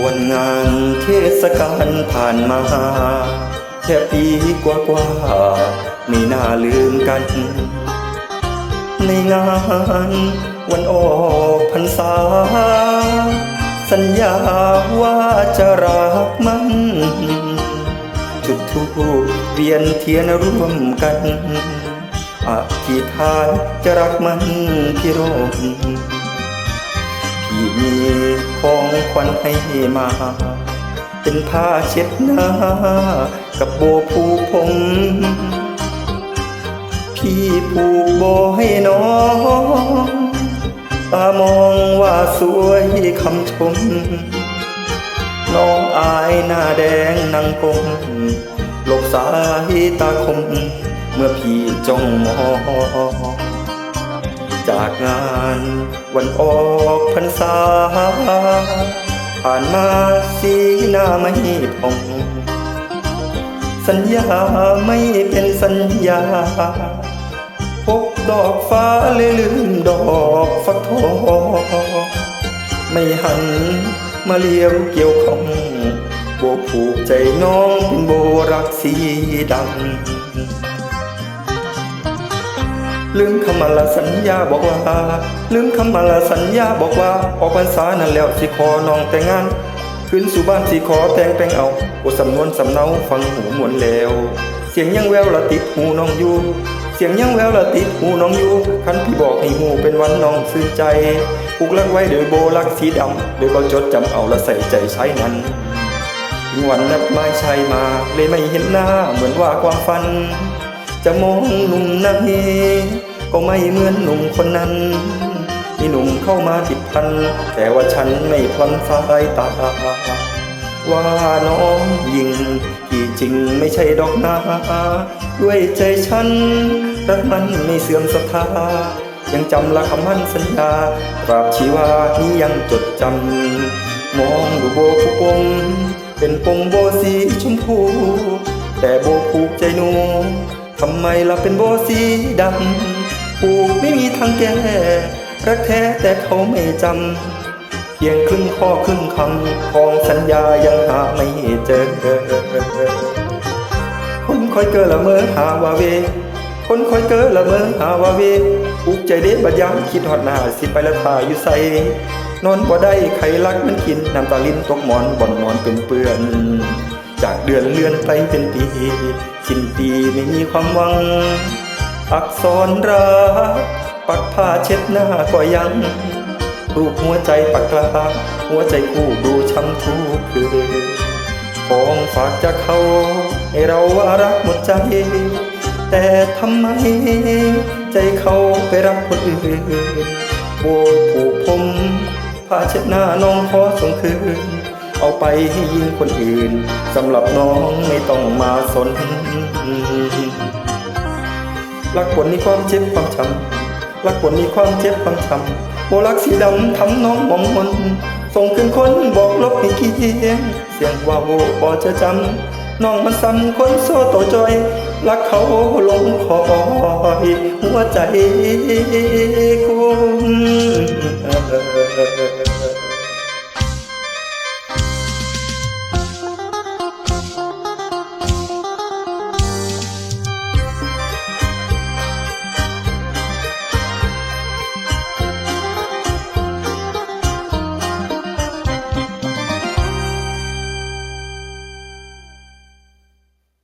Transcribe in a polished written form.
วันงานเทศกาลผ่านมาแค่ปีกว่าไม่น่าลืมกันในงานวันออกพรรษาสัญญาว่าจะรักมันจุดธูปเวียนเทียนร่วมกันอธิษฐานจะรักมันพี่ร่มพี่มีของขวัญให้มาเป็นผ้าเช็ดหน้ากับโบผูกผมพี่ผูกโบให้น้องตามองว่าสวยคำชมน้องอายหน้าแดงนั่งกลมหลบสายตาคมเมื่อพี่จ้องมองจากงานวันออกพรรษาผ่านมาสีหน้าไม่ผ่องสัญญาไม่เป็นสัญญาพกดอกฟ้าเลยลืมดอกฟักทองไม่หันมาเลี้ยวเกี่ยวข้องโบผูกใจน้องเป็นโบรักสีดำลืมคำมาละสัญญาบอกว่าลืมคำมาละสัญญาบอกว่าออกพรรษานั่นแล้วสิขอน้องแต่งงานขึ้นสู่บ้านสิขอแต่งเอาโอสำนวนสำเนาฟังหูมวนแล้วเสียงยังแววละติดหูน้องอยู่เสียงยังแววละติดหูน้องอยู่คันพี่บอกให้หูเป็นวันน้องซื่อใจผูกรักไว้โดยโบรักสีดำโดยก็จดจำเอาและใส่ใจใช้นั้นถึงวันนัดหมายชายมาเลยไม่เห็นหน้าเหมือนว่าความฝันจะมองหนุ่มนั้นก็ไม่เหมือนหนุ่มคนนั้นมีหนุ่มเข้ามาติดพันแต่ว่าฉันไม่พลันสายตาว่าน้องยิ่งที่จริงไม่ใช่ดอกนาด้วยใจฉันรักมันไม่เสื่อมศรัทธายังจำละคำมั่นสัญญาตราบชีวานี้ยังจดจำมองดูโบผูกปมเป็นปมโบสีชมพูแต่โบผูกใจหนูทำไมล่ะเป็นโบสีดำผูกไม่มีทางแก้รักแท้แต่เขาไม่จำเพียงครึ่งข้อครึ่งคำของสัญญายังหาไม่เจอคนคอยเกิดละเมอหาว่าเวคนคอยเกิดละเมอหาว่าเวอุกใจเด็ดบัดยามคิดหอดหน้าสิไปละทาอยู่ใส่นอนบ่ได้ใครรักมันกินน้ำตาลิ้นตกหมอนบ่อนนอนเป็นเปื้อนจากเดือนเลื่อนไปเป็นปีสิ้นปีไม่มีความหวังอักษรรักปักผ้าเช็ดหน้าก็ยังรูปหัวใจปักกลางหัวใจคู่ดูช้ำทุกคืนของฝากจากเขาให้เราว่ารักหมดใจแต่ทำไมใจเขาไปรักคนอื่นโบผูกผมผ้าเช็ดหน้าน้องขอส่งคืนเอาไปให้ยิงคนอื่นสำหรับน้องไม่ต้องมาสนรักคนนี้ความเจ็บความช้ำรักคนนี้ความเจ็บความช้ำโบรักสีดำทำน้องมองมนส่งคืนคนบอกลบให้เคียงเสียงว่าโบบ่จะจำน้องมันซ้ำคนโซ่โตจอยรักเขาลงคอยหัวใจคุ้ม